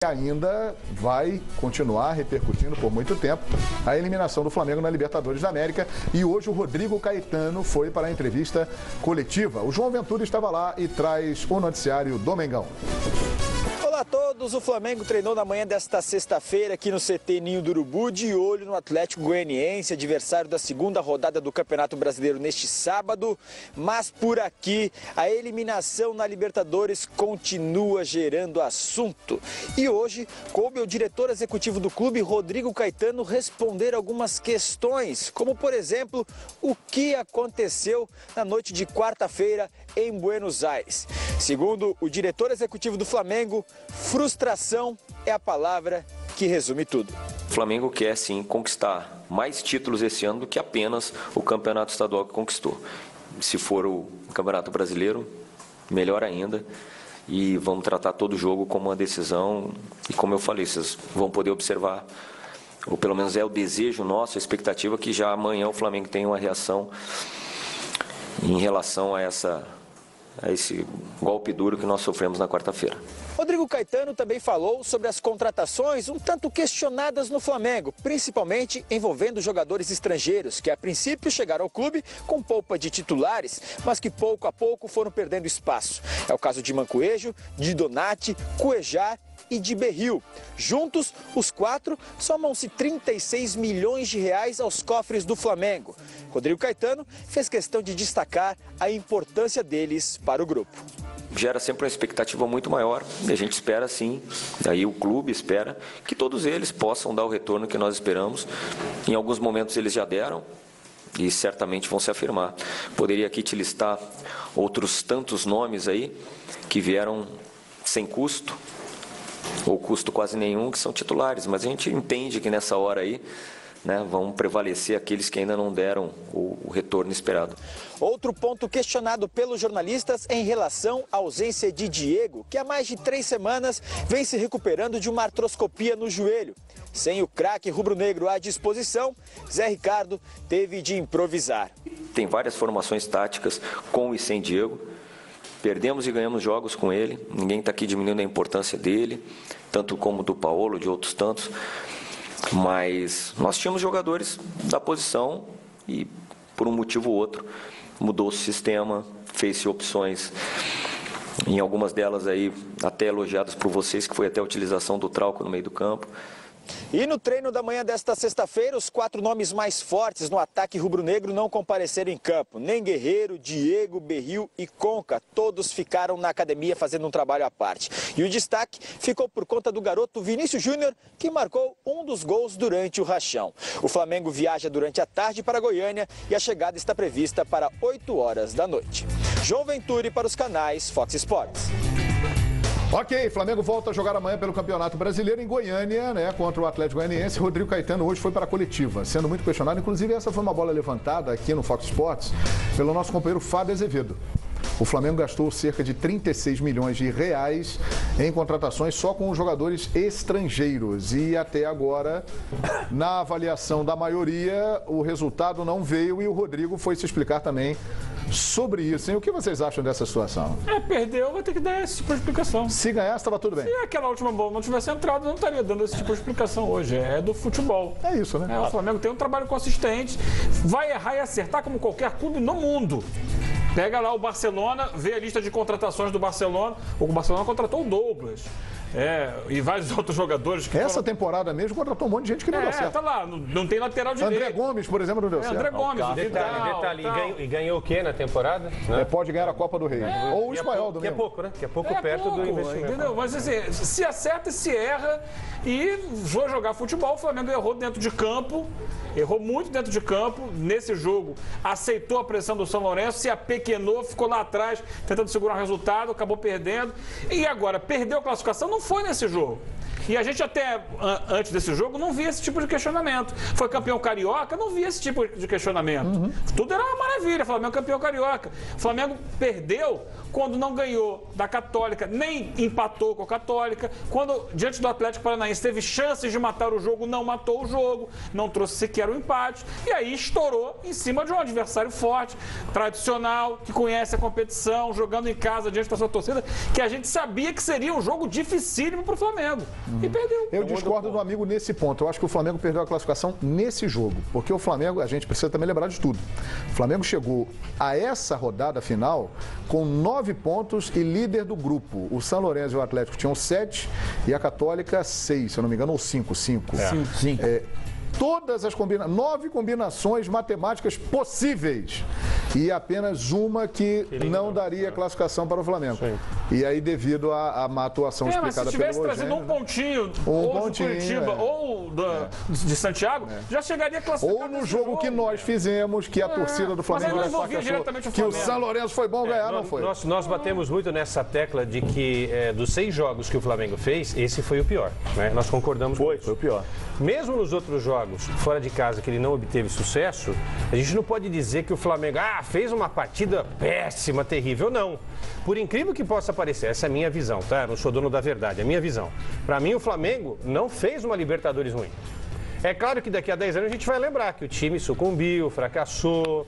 ainda vai continuar repercutindo por muito tempo a eliminação do Flamengo na Libertadores da América. E hoje o Rodrigo Caetano foi para a entrevista coletiva. O João Ventura estava lá e traz o noticiário do Mengão. Olá a todos, o Flamengo treinou na manhã desta sexta-feira aqui no CT Ninho do Urubu, de olho no Atlético Goianiense, adversário da segunda rodada do Campeonato Brasileiro neste sábado. Mas por aqui, a eliminação na Libertadores continua gerando assunto. E hoje, coube ao diretor executivo do clube, Rodrigo Caetano, responder algumas questões, como por exemplo, o que aconteceu na noite de quarta-feira em Buenos Aires. Segundo o diretor executivo do Flamengo, frustração é a palavra que resume tudo. O Flamengo quer sim conquistar mais títulos esse ano do que apenas o campeonato estadual que conquistou. Se for o Campeonato Brasileiro, melhor ainda. E vamos tratar todo jogo como uma decisão. E como eu falei, vocês vão poder observar, ou pelo menos é o desejo nosso, a expectativa que já amanhã o Flamengo tenha uma reação em relação a esse golpe duro que nós sofremos na quarta-feira. Rodrigo Caetano também falou sobre as contratações um tanto questionadas no Flamengo, principalmente envolvendo jogadores estrangeiros, que a princípio chegaram ao clube com polpa de titulares, mas que pouco a pouco foram perdendo espaço. É o caso de Mancoejo, de Donati, Cuejar e de Berril. Juntos, os quatro somam-se 36 milhões de reais aos cofres do Flamengo. Rodrigo Caetano fez questão de destacar a importância deles para o grupo. Gera sempre uma expectativa muito maior e a gente espera sim, daí o clube espera que todos eles possam dar o retorno que nós esperamos. Em alguns momentos eles já deram e certamente vão se afirmar. Poderia aqui te listar outros tantos nomes aí que vieram sem custo ou custo quase nenhum, que são titulares, mas a gente entende que nessa hora aí, vão prevalecer aqueles que ainda não deram o retorno esperado. Outro ponto questionado pelos jornalistas em relação à ausência de Diego, que há mais de 3 semanas vem se recuperando de uma artroscopia no joelho. Sem o craque rubro-negro à disposição, Zé Ricardo teve de improvisar. Tem várias formações táticas com e sem Diego. Perdemos e ganhamos jogos com ele. Ninguém está aqui diminuindo a importância dele, tanto como do Paulo, de outros tantos. Mas nós tínhamos jogadores da posição e, por um motivo ou outro, mudou o sistema, fez-se opções, em algumas delas aí até elogiadas por vocês, que foi até a utilização do Trauco no meio do campo. E no treino da manhã desta sexta-feira, os 4 nomes mais fortes no ataque rubro-negro não compareceram em campo. Nem Guerreiro, Diego, Berril e Conca. Todos ficaram na academia fazendo um trabalho à parte. E o destaque ficou por conta do garoto Vinícius Júnior, que marcou um dos gols durante o rachão. O Flamengo viaja durante a tarde para Goiânia e a chegada está prevista para 8 horas da noite. João Ventura para os canais Fox Sports. Ok, Flamengo volta a jogar amanhã pelo Campeonato Brasileiro em Goiânia, contra o Atlético Goianiense. Rodrigo Caetano hoje foi para a coletiva, sendo muito questionado. Inclusive, essa foi uma bola levantada aqui no Fox Sports pelo nosso companheiro Fábio Azevedo. O Flamengo gastou cerca de 36 milhões de reais em contratações só com os jogadores estrangeiros. E até agora, na avaliação da maioria, o resultado não veio e o Rodrigo foi se explicar também sobre isso, hein? O que vocês acham dessa situação? Perdeu, vai ter que dar esse tipo de explicação. Se ganhasse, estava tudo bem. Se aquela última bola não tivesse entrado, não estaria dando esse tipo de explicação hoje. É do futebol. É isso, né? O Flamengo tem um trabalho consistente, vai errar e acertar como qualquer clube no mundo. Pega lá o Barcelona, vê a lista de contratações do Barcelona. O Barcelona contratou o Douglas. E vários outros jogadores que essa temporada mesmo contratou um monte de gente que não deu certo. Tá lá, não tem lateral direito. André Gomes, por exemplo, não deu certo. André Gomes, detalhe. E ganhou o quê na temporada? Né? Pode ganhar a Copa do Rei. Ou o espanhol do Que é pouco, né? Que é pouco perto do investimento. Entendeu? Mas assim, se acerta e se erra e foi jogar futebol, o Flamengo errou dentro de campo, errou muito dentro de campo. Nesse jogo, aceitou a pressão do São Lourenço, se apequenou, ficou lá atrás tentando segurar o resultado, acabou perdendo. E agora, perdeu a classificação, não foi nesse jogo. E a gente até, antes desse jogo, não via esse tipo de questionamento. Foi campeão carioca, não via esse tipo de questionamento. Tudo era uma maravilha, Flamengo campeão carioca. Flamengo perdeu quando não ganhou da Católica, nem empatou com a Católica, quando diante do Atlético Paranaense teve chances de matar o jogo, não matou o jogo, não trouxe sequer o empate, e aí estourou em cima de um adversário forte, tradicional, que conhece a competição, jogando em casa diante da sua torcida, que a gente sabia que seria um jogo dificílimo para o Flamengo. E perdeu. Eu discordo do amigo nesse ponto. Eu acho que o Flamengo perdeu a classificação nesse jogo. Porque o Flamengo, a gente precisa também lembrar de tudo. O Flamengo chegou a essa rodada final com 9 pontos e líder do grupo. O São Lourenço e o Atlético tinham 7 e a Católica 6, se eu não me engano, ou 5. 5. Todas as 9 combinações matemáticas possíveis e apenas uma que não daria classificação para o Flamengo. Sim. E aí, devido à má atuação explicada pelo Eugênio... Se tivesse trazido um pontinho, ou de Curitiba, ou de Santiago, já chegaria classificado. Ou no jogo que nós fizemos, que a torcida do Flamengo que o São Lourenço foi bom ganhar, não foi? Nós batemos muito nessa tecla de que dos 6 jogos que o Flamengo fez, esse foi o pior. Né? Nós concordamos com isso. Foi o pior. Mesmo nos outros jogos, fora de casa, que ele não obteve sucesso, a gente não pode dizer que o Flamengo fez uma partida péssima, terrível. Não. Por incrível que possa parecer, essa é a minha visão, tá? Eu não sou dono da verdade, é a minha visão. Para mim, o Flamengo não fez uma Libertadores ruim. É claro que daqui a 10 anos a gente vai lembrar que o time sucumbiu, fracassou,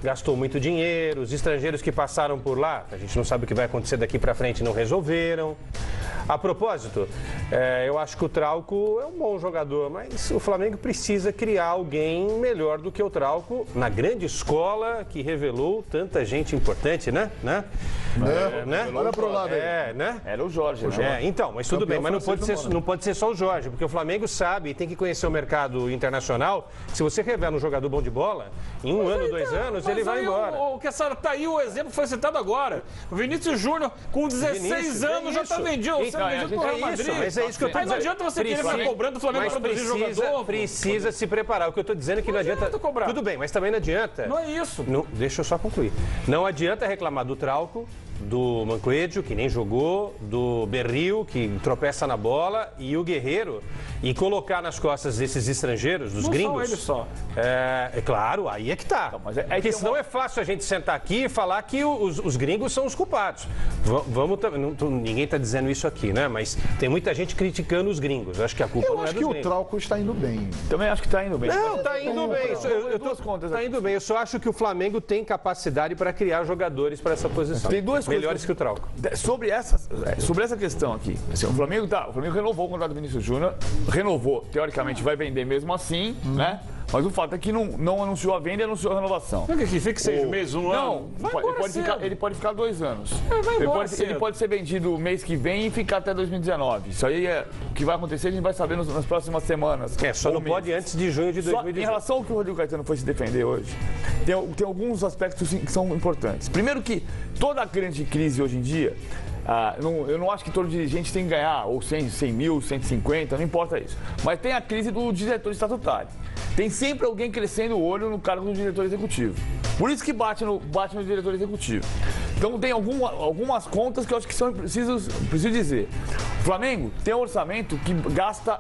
gastou muito dinheiro, os estrangeiros que passaram por lá, a gente não sabe o que vai acontecer daqui para frente, não resolveram. A propósito, eu acho que o Trauco é um bom jogador, mas o Flamengo precisa criar alguém melhor do que o Trauco na grande escola que revelou tanta gente importante, né? Olha pro lado aí. Né? Era o Jorge, né? Então, mas tudo bem, mas não pode ser só o Jorge, porque o Flamengo sabe e tem que conhecer o mercado internacional. Se você revela um jogador bom de bola, em um ano, 2 anos, ele vai embora. Tá aí o exemplo que foi citado agora. O Vinícius Júnior, com 16 anos, já está vendido. Mas é isso que eu tô dizendo. Não adianta você querer ficar cobrando o Flamengo para produzir jogador. Precisa se preparar. O que eu tô dizendo é que não adianta cobrar. Tudo bem, mas também não adianta. Não é isso. Deixa eu só concluir. Não adianta reclamar do Trauco, do Mancoedio, que nem jogou, do Berril, que tropeça na bola, e o Guerreiro, e colocar nas costas desses estrangeiros, dos gringos. Não só ele só. É claro, aí é que tá. Não, porque senão é fácil a gente sentar aqui e falar que os gringos são os culpados. Ninguém está dizendo isso aqui, né? Mas tem muita gente criticando os gringos. Eu acho que a culpa não é dos gringos. Eu acho que o Trauco está indo bem. Também acho que está indo bem. Não, está indo bem. Está indo bem. Eu só acho que o Flamengo tem capacidade para criar jogadores para essa posição. Tem 2 melhores que o Trauco. Sobre essa questão aqui, assim, o Flamengo renovou o contrato do Vinícius Júnior, renovou, teoricamente vai vender mesmo assim, né? Mas o fato é que não anunciou a venda e anunciou a renovação. Não é que fique 6 meses, um ano? Ele pode ficar 2 anos. Ele pode ser vendido mês que vem e ficar até 2019. Isso aí é o que vai acontecer, a gente vai saber nas próximas semanas. Só não pode antes de junho de 2018. Em relação ao que o Rodrigo Caetano foi se defender hoje, tem alguns aspectos que são importantes. Primeiro que toda a grande crise hoje em dia, eu não acho que todo dirigente tem que ganhar ou 100 mil, 150, não importa isso. Mas tem a crise do diretor estatutário. Tem sempre alguém crescendo o olho no cargo do diretor executivo. Por isso que bate no diretor executivo. Então tem algumas contas que eu acho que são preciso dizer. O Flamengo tem um orçamento que gasta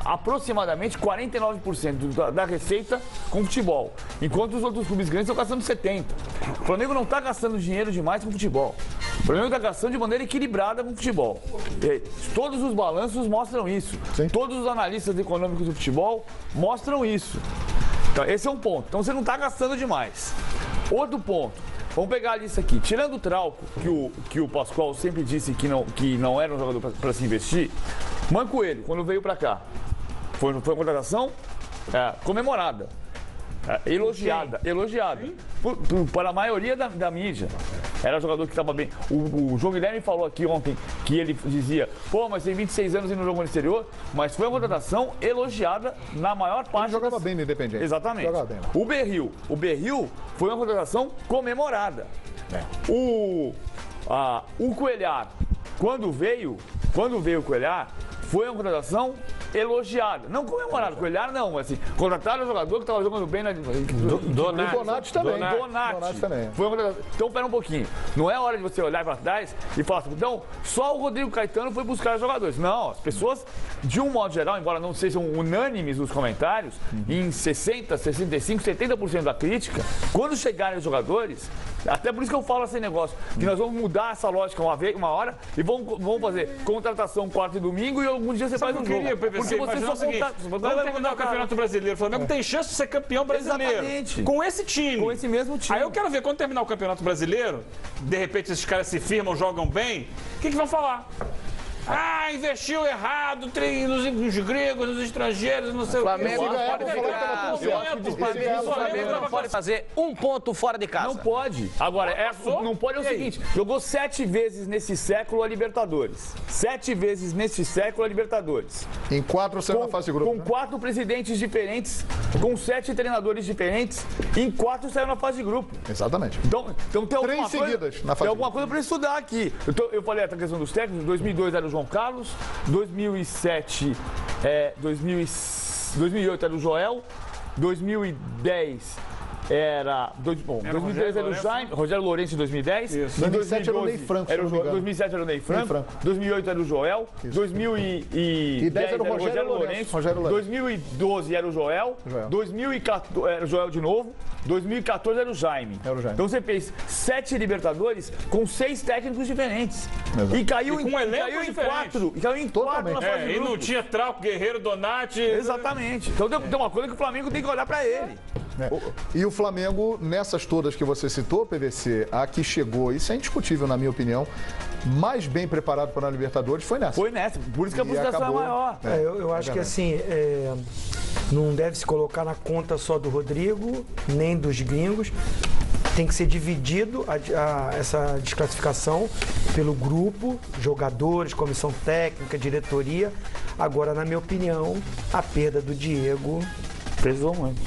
aproximadamente 49% da receita com futebol, enquanto os outros clubes grandes estão gastando 70%. O Flamengo não está gastando dinheiro demais com futebol. O Flamengo está gastando de maneira equilibrada com futebol. Todos os balanços mostram isso. Sim. Todos os analistas econômicos do futebol mostram isso. Então, esse é um ponto. então você não está gastando demais. Outro ponto. Vamos pegar a lista aqui. Tirando o Trauco, que o Pascoal sempre disse que não era um jogador para se investir, Mancoedio, quando veio para cá, foi uma contratação comemorada, elogiada para a maioria da mídia. Era um jogador que estava bem. O João Guilherme falou aqui ontem que ele dizia, mas tem 26 anos e não jogou no exterior, mas foi uma contratação elogiada na maior parte. Ele jogava bem no Independente. Exatamente. Jogava bem. O Berril foi uma contratação comemorada. O Coelhar, quando veio o Coelhar, foi uma contratação elogiada. Não comemorada, coelhada não, assim, contrataram o jogador que estava jogando bem na... Donati. Donati também. Donati também. Então, pera um pouquinho. Não é hora de você olhar para trás e falar assim, então, só o Rodrigo Caetano foi buscar jogadores. Não, as pessoas, de um modo geral, embora não sejam unânimes os comentários, em 60, 65, 70% da crítica, quando chegarem os jogadores, até por isso que eu falo esse negócio, que nós vamos mudar essa lógica uma hora e vamos fazer contratação quarta e domingo e algum dia você faz um jogo. Porque você só vamos terminar o Campeonato Brasileiro. O Flamengo tem chance de ser campeão brasileiro. Exatamente. Com esse time. Com esse mesmo time. Aí eu quero ver, quando terminar o Campeonato Brasileiro, de repente esses caras se firmam, jogam bem, o que vão falar? Ah, investiu errado nos gregos, nos estrangeiros, não sei o que. O Flamengo não pode fazer um ponto fora de casa. Não pode. Agora, não pode é o seguinte, jogou 7 vezes nesse século a Libertadores. 7 vezes nesse século a Libertadores. Em 4 saiu na fase de grupo. Com 4 presidentes diferentes, com 7 treinadores diferentes, em 4 saiu na fase de grupo. Exatamente. Então tem alguma 3 seguidas na fase tem alguma coisa para estudar aqui. Eu falei a questão dos técnicos, 2002 era o João Carlos, 2007, 2008 era o Joel, 2010 era 2010 era o Jaime, Rogério Lourenço em 2010. Isso. 2007 era o Ney Franco. 2007 era o Ney Franco. 2008 era o Joel. 2010 era o Rogério Lourenço. 2012 era o Joel. 2014 era o Joel de novo. 2014 era o Jaime. Então você fez 7 Libertadores com 6 técnicos diferentes. Exato. E caiu em 4. E caiu em 4 na fase de grupo. E não tinha Trauco, Guerreiro, Donati. Exatamente. Então tem uma coisa que o Flamengo tem que olhar para ele. E o Flamengo, nessas todas que você citou, PVC, a que chegou, isso é indiscutível na minha opinião, mais bem preparado para a Libertadores foi nessa. Foi nessa, por isso que a frustração é maior. Eu acho que assim, não deve se colocar na conta só do Rodrigo, nem dos gringos. Tem que ser dividido essa desclassificação pelo grupo, jogadores, comissão técnica, diretoria. Agora, na minha opinião, a perda do Diego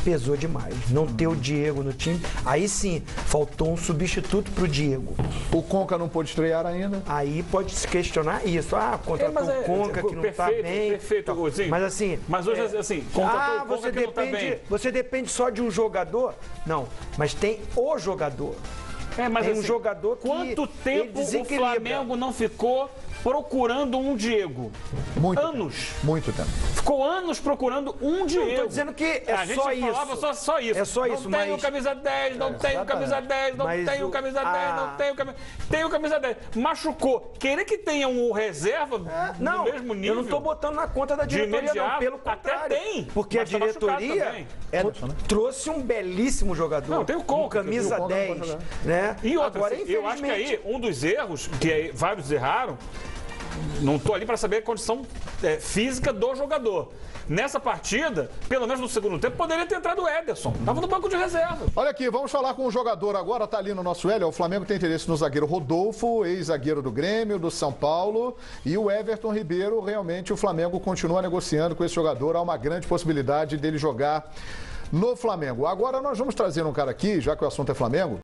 pesou demais. Não ter o Diego no time. Aí sim, faltou um substituto pro Diego. O Conca não pôde estrear ainda? Aí pode se questionar isso. Contratou o Conca que não tá bem. Perfeito, mas assim... Mas hoje, assim, contratou o Conca que não tá bem. Você depende só de um jogador? Não, mas tem o jogador. Mas tem um jogador que quanto tempo o Flamengo não ficou procurando um Diego? Anos. Muito tempo. Ficou anos procurando um Diego. Não tô dizendo que a gente falava só isso. É só isso, não tem o camisa 10, não tem o camisa 10, não tem o camisa 10, não tem o camisa... Tem o camisa 10. Machucou. Querer que tenha um reserva no mesmo nível... Eu não tô botando na conta da diretoria, não. Pelo contrário. Até tem. Porque a diretoria trouxe um belíssimo jogador. Não, tem o Conca. Camisa 10, né? E outra, agora, eu acho que aí um dos erros, que vários erraram, não estou ali para saber a condição física do jogador. Nessa partida, pelo menos no segundo tempo, poderia ter entrado o Ederson. Estava no banco de reserva. Olha aqui, vamos falar com o jogador agora. Está ali no nosso L. O Flamengo tem interesse no zagueiro Rodolfo, ex-zagueiro do Grêmio, do São Paulo. E o Everton Ribeiro, realmente o Flamengo continua negociando com esse jogador. Há uma grande possibilidade dele jogar no Flamengo. Agora nós vamos trazer um cara aqui, já que o assunto é Flamengo.